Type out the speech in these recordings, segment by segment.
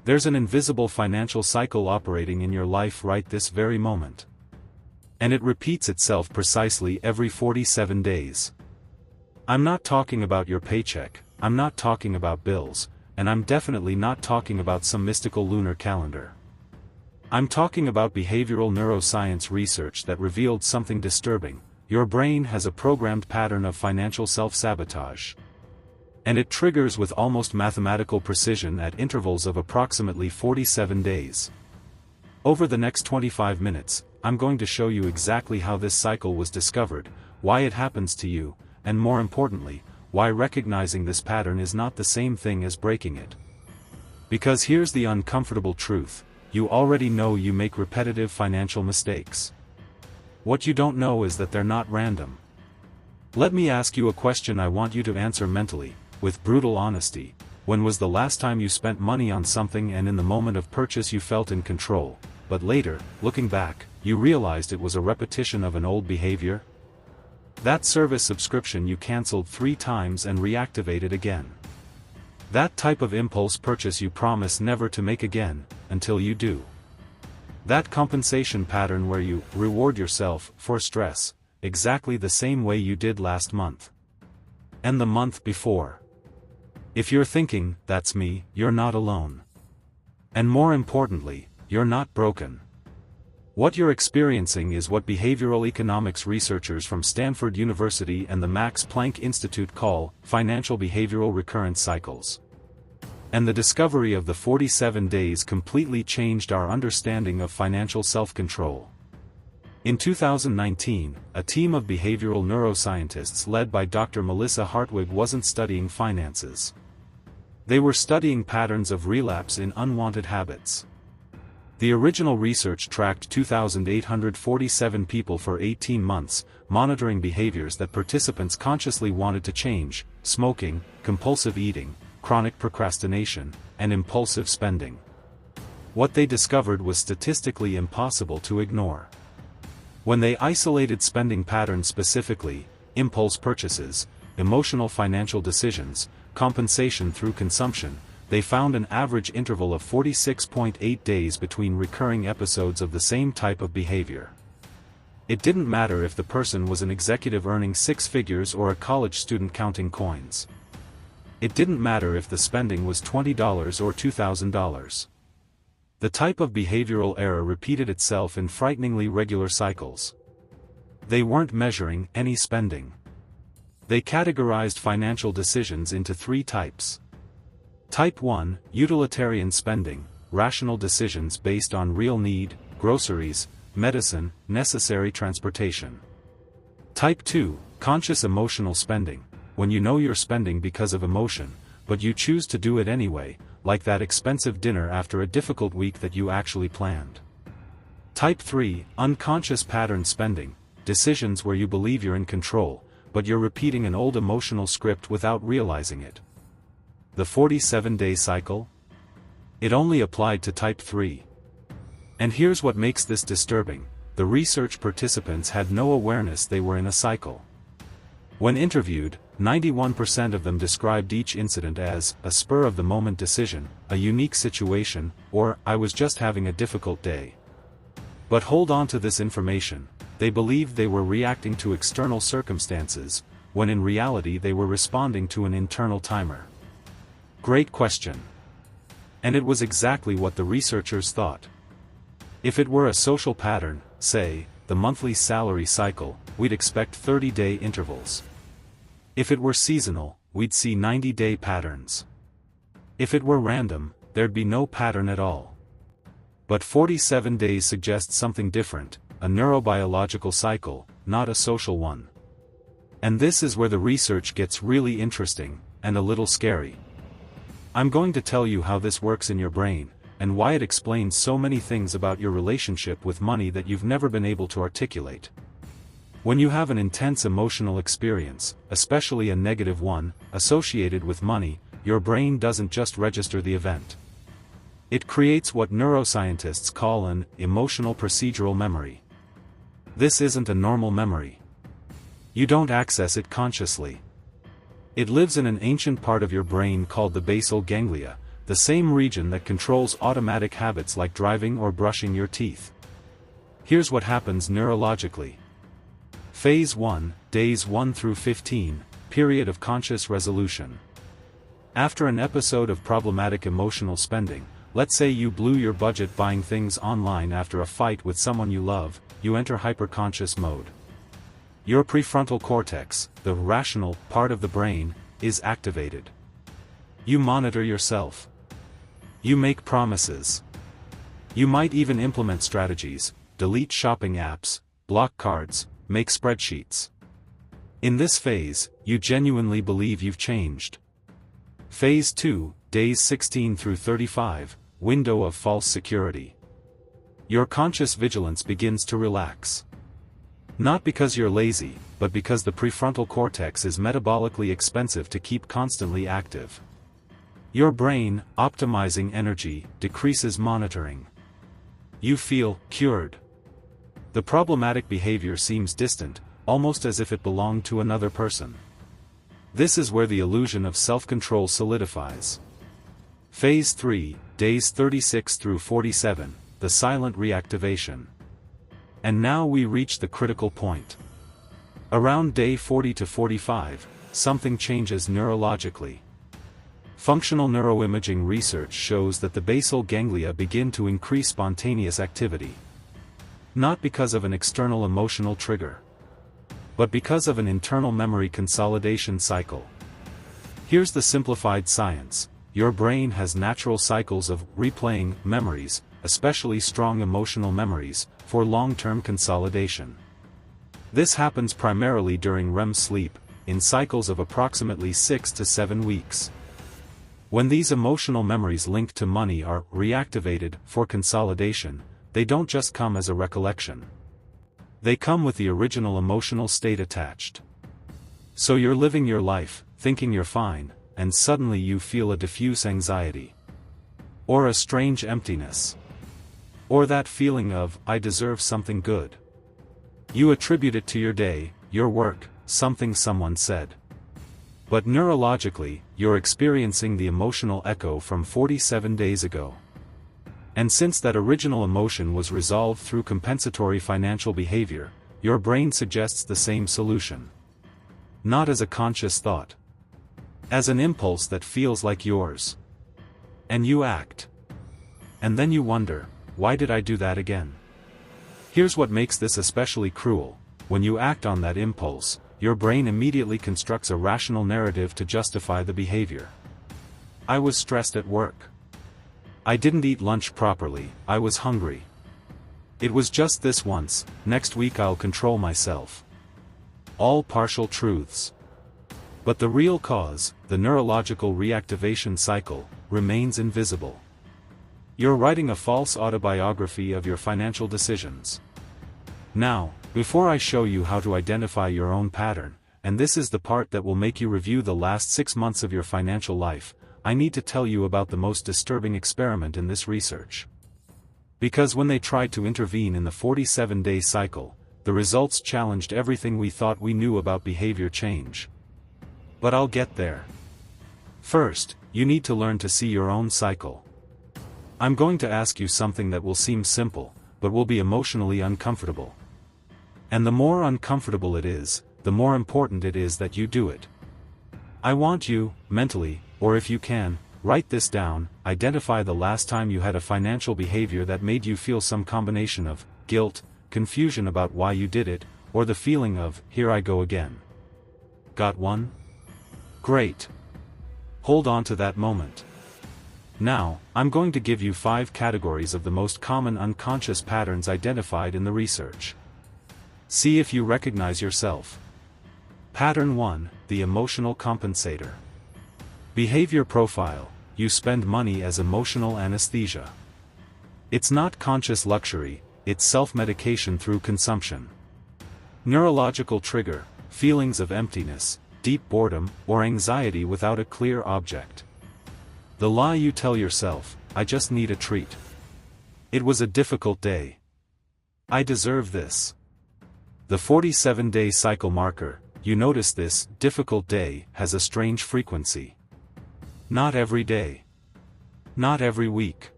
There's an invisible financial cycle operating in your life right this very moment. And it repeats itself precisely every 47 days. I'm not talking about your paycheck, I'm not talking about bills, and I'm definitely not talking about some mystical lunar calendar. I'm talking about behavioral neuroscience research that revealed something disturbing. Your brain has a programmed pattern of financial self-sabotage. And it triggers with almost mathematical precision at intervals of approximately 47 days. Over the next 25 minutes, I'm going to show you exactly how this cycle was discovered, why it happens to you, and more importantly, why recognizing this pattern is not the same thing as breaking it. Because here's the uncomfortable truth, you already know you make repetitive financial mistakes. What you don't know is that they're not random. Let me ask you a question I want you to answer mentally, with brutal honesty. When was the last time you spent money on something and in the moment of purchase you felt in control, but later, looking back, you realized it was a repetition of an old behavior? That service subscription you canceled 3 times and reactivated again. That type of impulse purchase you promise never to make again, until you do. That compensation pattern where you reward yourself for stress, exactly the same way you did last month. And the month before. If you're thinking, that's me, you're not alone. And more importantly, you're not broken. What you're experiencing is what behavioral economics researchers from Stanford University and the Max Planck Institute call financial behavioral recurrence cycles. And the discovery of the 47 days completely changed our understanding of financial self-control. In 2019, a team of behavioral neuroscientists led by Dr. Melissa Hartwig wasn't studying finances. They were studying patterns of relapse in unwanted habits. The original research tracked 2,847 people for 18 months, monitoring behaviors that participants consciously wanted to change: smoking, compulsive eating, chronic procrastination, and impulsive spending. What they discovered was statistically impossible to ignore. When they isolated spending patterns specifically, impulse purchases, emotional financial decisions, compensation through consumption, they found an average interval of 46.8 days between recurring episodes of the same type of behavior. It didn't matter if the person was an executive earning 6 figures or a college student counting coins. It didn't matter if the spending was $20 or $2,000. The type of behavioral error repeated itself in frighteningly regular cycles. They weren't measuring any spending. They categorized financial decisions into 3 types. Type 1, utilitarian spending, rational decisions based on real need, groceries, medicine, necessary transportation. Type 2, conscious emotional spending, when you know you're spending because of emotion, but you choose to do it anyway, like that expensive dinner after a difficult week that you actually planned. Type 3, unconscious pattern spending, decisions where you believe you're in control, but you're repeating an old emotional script without realizing it. The 47-day cycle? It only applied to type 3. And here's what makes this disturbing: the research participants had no awareness they were in a cycle. When interviewed, 91% of them described each incident as a spur-of-the-moment decision, a unique situation, or I was just having a difficult day. But hold on to this information: they believed they were reacting to external circumstances, when in reality they were responding to an internal timer. Great question. And it was exactly what the researchers thought. If it were a social pattern, say, the monthly salary cycle, we'd expect 30-day intervals. If it were seasonal, we'd see 90-day patterns. If it were random, there'd be no pattern at all. But 47 days suggests something different, a neurobiological cycle, not a social one. And this is where the research gets really interesting, and a little scary. I'm going to tell you how this works in your brain, and why it explains so many things about your relationship with money that you've never been able to articulate. When you have an intense emotional experience, especially a negative one, associated with money, your brain doesn't just register the event. It creates what neuroscientists call an emotional procedural memory. This isn't a normal memory. You don't access it consciously. It lives in an ancient part of your brain called the basal ganglia, the same region that controls automatic habits like driving or brushing your teeth. Here's what happens neurologically. Phase 1, days 1 through 15, period of conscious resolution. After an episode of problematic emotional spending, let's say you blew your budget buying things online after a fight with someone you love, you enter hyperconscious mode. Your prefrontal cortex, the rational part of the brain, is activated. You monitor yourself. You make promises. You might even implement strategies, delete shopping apps, block cards, make spreadsheets. In this phase, you genuinely believe you've changed. Phase 2, days 16 through 35, window of false security. Your conscious vigilance begins to relax. Not because you're lazy, but because the prefrontal cortex is metabolically expensive to keep constantly active. Your brain, optimizing energy, decreases monitoring. You feel cured. The problematic behavior seems distant, almost as if it belonged to another person. This is where the illusion of self-control solidifies. Phase 3, days 36 through 47, the silent reactivation. And now we reach the critical point. Around day 40 to 45, something changes neurologically. Functional neuroimaging research shows that the basal ganglia begin to increase spontaneous activity. Not because of an external emotional trigger, but because of an internal memory consolidation cycle. Here's the simplified science. Your brain has natural cycles of replaying memories, especially strong emotional memories, for long-term consolidation. This happens primarily during REM sleep, in cycles of approximately 6 to 7 weeks. When these emotional memories linked to money are reactivated for consolidation, they don't just come as a recollection. They come with the original emotional state attached. So you're living your life, thinking you're fine, and suddenly you feel a diffuse anxiety. Or a strange emptiness. Or that feeling of, I deserve something good. You attribute it to your day, your work, something someone said. But neurologically, you're experiencing the emotional echo from 47 days ago. And since that original emotion was resolved through compensatory financial behavior, your brain suggests the same solution. Not as a conscious thought. As an impulse that feels like yours. And you act. And then you wonder, why did I do that again? Here's what makes this especially cruel. When you act on that impulse, your brain immediately constructs a rational narrative to justify the behavior. I was stressed at work. I didn't eat lunch properly, I was hungry. It was just this once, next week I'll control myself. All partial truths. But the real cause, the neurological reactivation cycle, remains invisible. You're writing a false autobiography of your financial decisions. Now, before I show you how to identify your own pattern, and this is the part that will make you review the last 6 months of your financial life, I need to tell you about the most disturbing experiment in this research. Because when they tried to intervene in the 47-day cycle, the results challenged everything we thought we knew about behavior change. But I'll get there. First, you need to learn to see your own cycle. I'm going to ask you something that will seem simple, but will be emotionally uncomfortable. And the more uncomfortable it is, the more important it is that you do it. I want you, mentally, or if you can, write this down, identify the last time you had a financial behavior that made you feel some combination of guilt, confusion about why you did it, or the feeling of, here I go again. Got one? Great. Hold on to that moment. Now, I'm going to give you 5 categories of the most common unconscious patterns identified in the research. See if you recognize yourself. Pattern 1, the emotional compensator. Behavior profile, you spend money as emotional anesthesia. It's not conscious luxury, it's self-medication through consumption. Neurological trigger, feelings of emptiness, deep boredom, or anxiety without a clear object. The lie you tell yourself, I just need a treat. It was a difficult day. I deserve this. The 47-day cycle marker, you notice this difficult day has a strange frequency. Not every day. Not every week.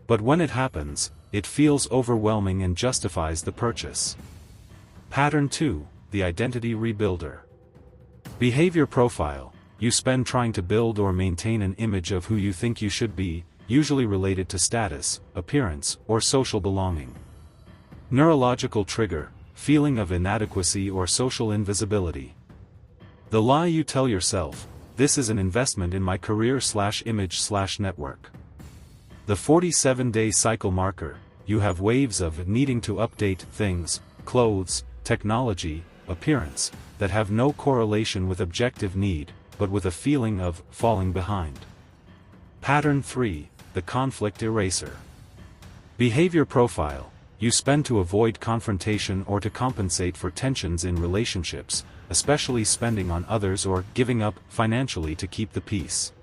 But when it happens, it feels overwhelming and justifies the purchase. Pattern 2, the identity rebuilder. Behavior profile. You spend trying to build or maintain an image of who you think you should be, usually related to status, appearance, or social belonging. Neurological trigger. Feeling of inadequacy or social invisibility. The lie you tell yourself: this is an investment in my career/image/network. The 47-day cycle marker. You have waves of needing to update things, clothes, technology, appearance, that have no correlation with objective need, but with a feeling of falling behind. Pattern 3, the conflict eraser. Behavior profile. You spend to avoid confrontation or to compensate for tensions in relationships, especially spending on others or giving up financially to keep the peace.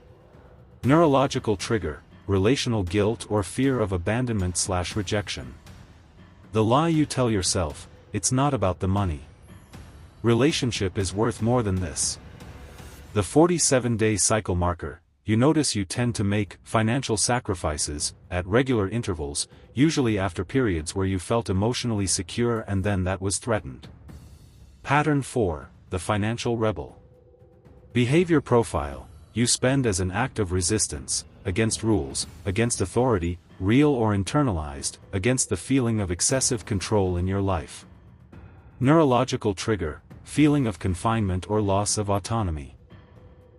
Neurological trigger. Relational guilt or fear of abandonment/rejection. The lie you tell yourself: it's not about the money. Relationship is worth more than this. The 47-day cycle marker. You notice you tend to make financial sacrifices at regular intervals, usually after periods where you felt emotionally secure and then that was threatened. Pattern 4, the financial rebel. Behavior profile. You spend as an act of resistance, against rules, against authority, real or internalized, against the feeling of excessive control in your life. Neurological trigger. Feeling of confinement or loss of autonomy.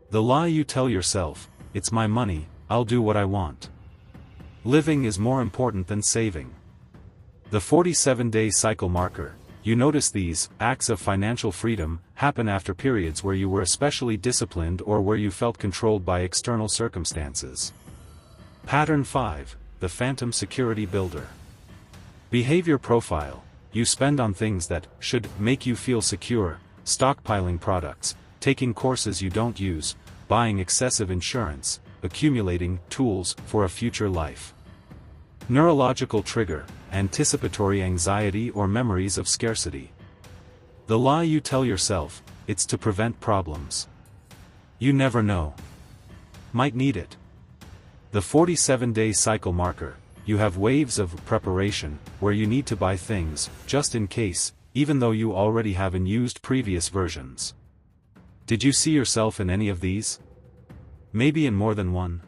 The lie you tell yourself: it's my money, I'll do what I want. Living is more important than saving. The 47-day cycle marker. You notice these acts of financial freedom happen after periods where you were especially disciplined or where you felt controlled by external circumstances. Pattern 5, the phantom security builder. Behavior profile. You spend on things that should make you feel secure, stockpiling products, taking courses you don't use, buying excessive insurance, accumulating tools for a future life. Neurological trigger. Anticipatory anxiety or memories of scarcity. The lie you tell yourself: it's to prevent problems. You never know. Might need it. The 47-day cycle marker. You have waves of preparation, where you need to buy things, just in case, even though you already have used previous versions. Did you see yourself in any of these? Maybe in more than one.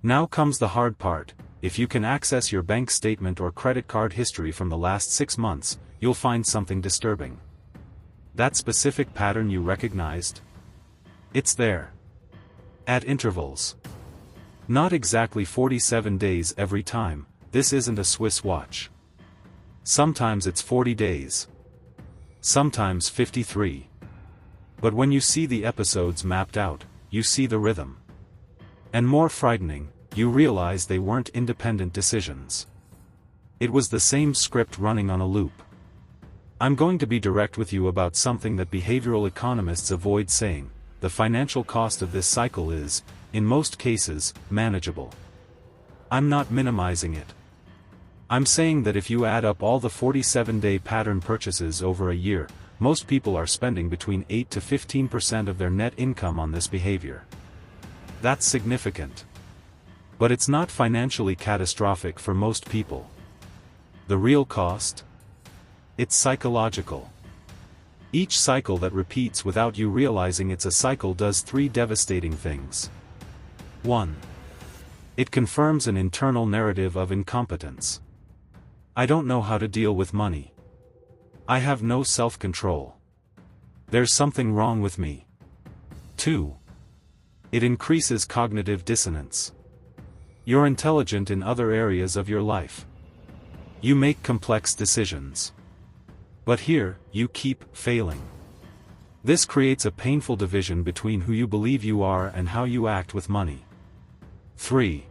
Now comes the hard part. If you can access your bank statement or credit card history from the last 6 months, you'll find something disturbing. That specific pattern you recognized? It's there. At intervals. Not exactly 47 days every time. This isn't a Swiss watch. Sometimes it's 40 days. Sometimes 53. But when you see the episodes mapped out, you see the rhythm. And more frightening, you realize they weren't independent decisions. It was the same script running on a loop. I'm going to be direct with you about something that behavioral economists avoid saying. The financial cost of this cycle is, in most cases, manageable. I'm not minimizing it. I'm saying that if you add up all the 47-day pattern purchases over a year, most people are spending between 8 to 15% of their net income on this behavior. That's significant. But it's not financially catastrophic for most people. The real cost? It's psychological. Each cycle that repeats without you realizing it's a cycle does 3 devastating things. 1. It confirms an internal narrative of incompetence. I don't know how to deal with money. I have no self-control. There's something wrong with me. 2. It increases cognitive dissonance. You're intelligent in other areas of your life. You make complex decisions. But here, you keep failing. This creates a painful division between who you believe you are and how you act with money. 3.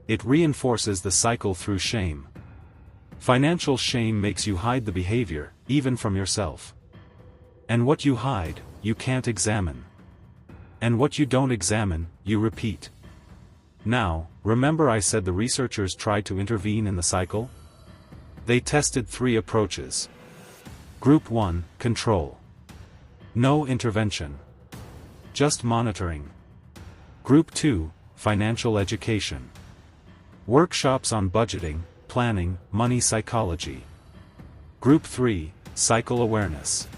It reinforces the cycle through shame. Financial shame makes you hide the behavior, even from yourself. And what you hide, you can't examine. And what you don't examine, you repeat. Now, remember I said the researchers tried to intervene in the cycle? They tested 3 approaches. Group 1, control. No intervention. Just monitoring. Group 2, Financial education. Workshops on budgeting, planning, money psychology. Group 3, cycle awareness.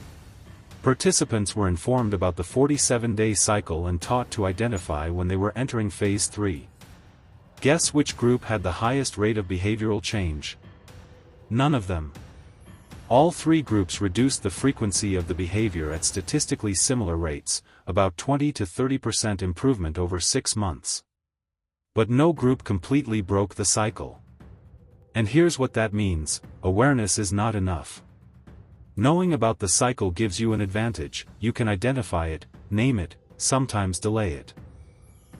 Participants were informed about the 47-day cycle and taught to identify when they were entering phase 3. Guess which group had the highest rate of behavioral change? None of them. All three groups reduced the frequency of the behavior at statistically similar rates, about 20 to 30% improvement over 6 months. But no group completely broke the cycle. And here's what that means: awareness is not enough. Knowing about the cycle gives you an advantage. You can identify it, name it, sometimes delay it.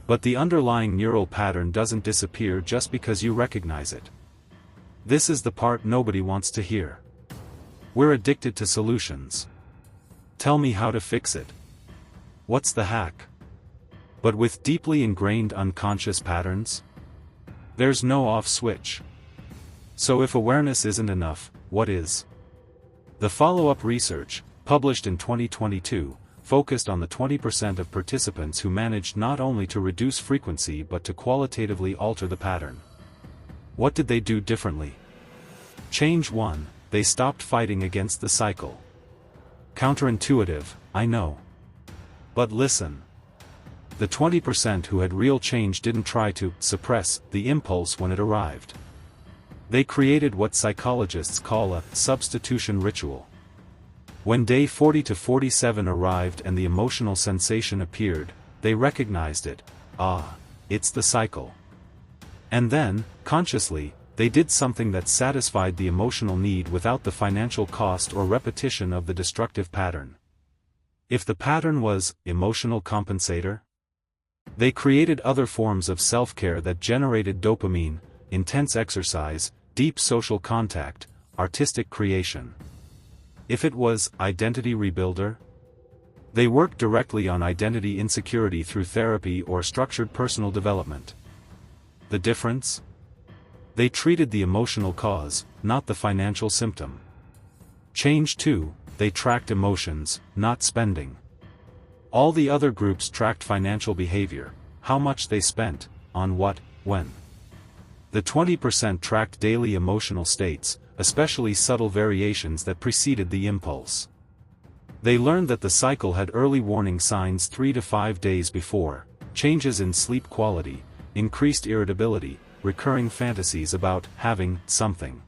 But the underlying neural pattern doesn't disappear just because you recognize it. This is the part nobody wants to hear. We're addicted to solutions. Tell me how to fix it. What's the hack? But with deeply ingrained unconscious patterns, there's no off switch. So if awareness isn't enough, what is? The follow-up research, published in 2022, focused on the 20% of participants who managed not only to reduce frequency but to qualitatively alter the pattern. What did they do differently? Change 1. They stopped fighting against the cycle. Counterintuitive, I know. But listen. The 20% who had real change didn't try to suppress the impulse when it arrived. They created what psychologists call a substitution ritual. When day 40 to 47 arrived and the emotional sensation appeared, they recognized it. Ah, it's the cycle. And then, consciously, they did something that satisfied the emotional need without the financial cost or repetition of the destructive pattern. If the pattern was emotional compensator, they created other forms of self-care that generated dopamine, intense exercise, deep social contact, artistic creation. If it was identity rebuilder, they worked directly on identity insecurity through therapy or structured personal development. The difference? They treated the emotional cause, not the financial symptom. Change 2, they tracked emotions, not spending. All the other groups tracked financial behavior, how much they spent, on what, when. The 20% tracked daily emotional states, especially subtle variations that preceded the impulse. They learned that the cycle had early warning signs 3 to 5 days before: changes in sleep quality, increased irritability, recurring fantasies about having something.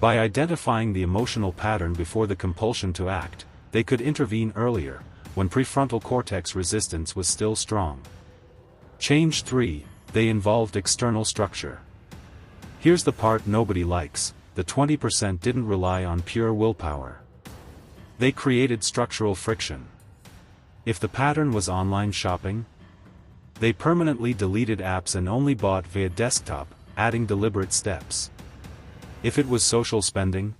By identifying the emotional pattern before the compulsion to act, they could intervene earlier, when prefrontal cortex resistance was still strong. Change 3, they involved external structure. Here's the part nobody likes: the 20% didn't rely on pure willpower. They created structural friction. If the pattern was online shopping, they permanently deleted apps and only bought via desktop, adding deliberate steps. If it was social spending,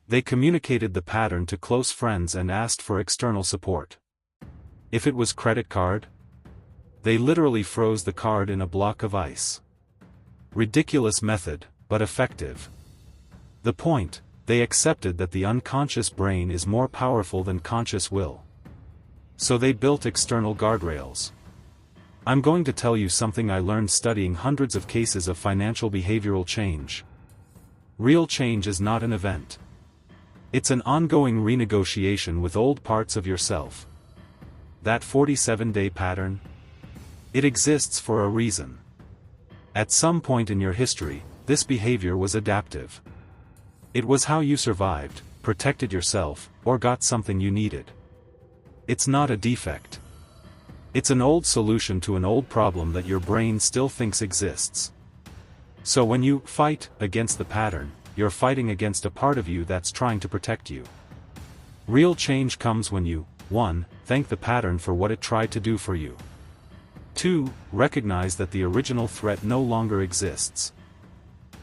they communicated the pattern to close friends and asked for external support. If it was credit card, they literally froze the card in a block of ice. Ridiculous method, but effective. The point: they accepted that the unconscious brain is more powerful than conscious will. So they built external guardrails. I'm going to tell you something I learned studying hundreds of cases of financial behavioral change. Real change is not an event. It's an ongoing renegotiation with old parts of yourself. That 47-day pattern? It exists for a reason. At some point in your history, this behavior was adaptive. It was how you survived, protected yourself, or got something you needed. It's not a defect. It's an old solution to an old problem that your brain still thinks exists. So when you fight against the pattern, you're fighting against a part of you that's trying to protect you. Real change comes when you, 1. Thank the pattern for what it tried to do for you. 2. Recognize that the original threat no longer exists.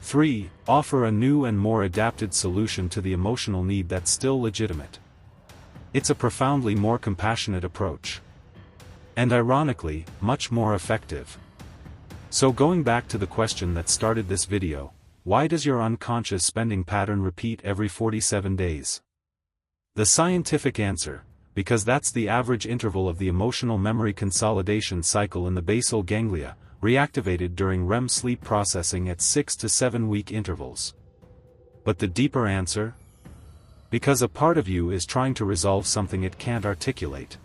3. Offer a new and more adapted solution to the emotional need that's still legitimate. It's a profoundly more compassionate approach. And ironically, much more effective. So going back to the question that started this video, why does your unconscious spending pattern repeat every 47 days? The scientific answer: because that's the average interval of the emotional memory consolidation cycle in the basal ganglia, reactivated during REM sleep processing at 6 to 7 week intervals. But the deeper answer? Because a part of you is trying to resolve something it can't articulate.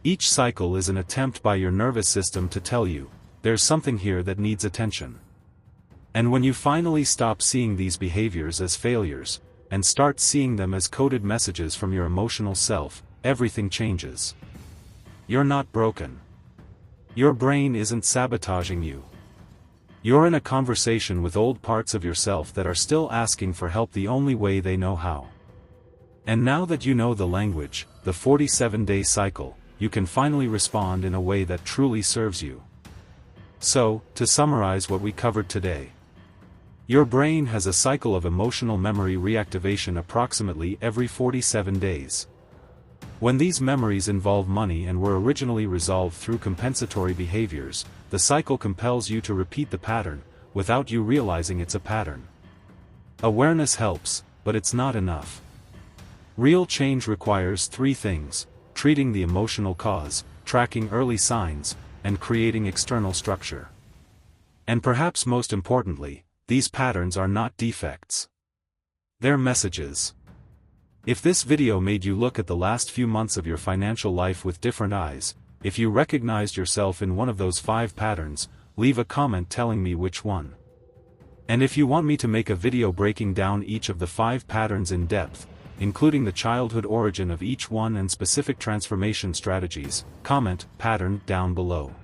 Each cycle is an attempt by your nervous system to tell you, there's something here that needs attention. And when you finally stop seeing these behaviors as failures, and start seeing them as coded messages from your emotional self, everything changes. You're not broken. Your brain isn't sabotaging you. You're in a conversation with old parts of yourself that are still asking for help the only way they know how. And now that you know the language, the 47-day cycle, you can finally respond in a way that truly serves you. So, to summarize what we covered today. Your brain has a cycle of emotional memory reactivation approximately every 47 days. When these memories involve money and were originally resolved through compensatory behaviors, the cycle compels you to repeat the pattern, without you realizing it's a pattern. Awareness helps, but it's not enough. Real change requires 3 things: treating the emotional cause, tracking early signs, and creating external structure. And perhaps most importantly, these patterns are not defects. They're messages. If this video made you look at the last few months of your financial life with different eyes, if you recognized yourself in one of those 5 patterns, leave a comment telling me which one. And if you want me to make a video breaking down each of the 5 patterns in depth, including the childhood origin of each one and specific transformation strategies, comment pattern down below.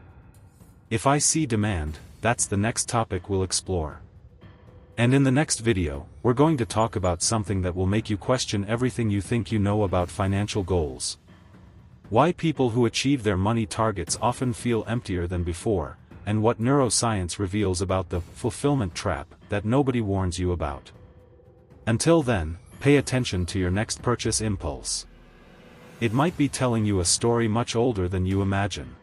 If I see demand, that's the next topic we'll explore. And in the next video, we're going to talk about something that will make you question everything you think you know about financial goals. Why people who achieve their money targets often feel emptier than before, and what neuroscience reveals about the fulfillment trap that nobody warns you about. Until then, pay attention to your next purchase impulse. It might be telling you a story much older than you imagine.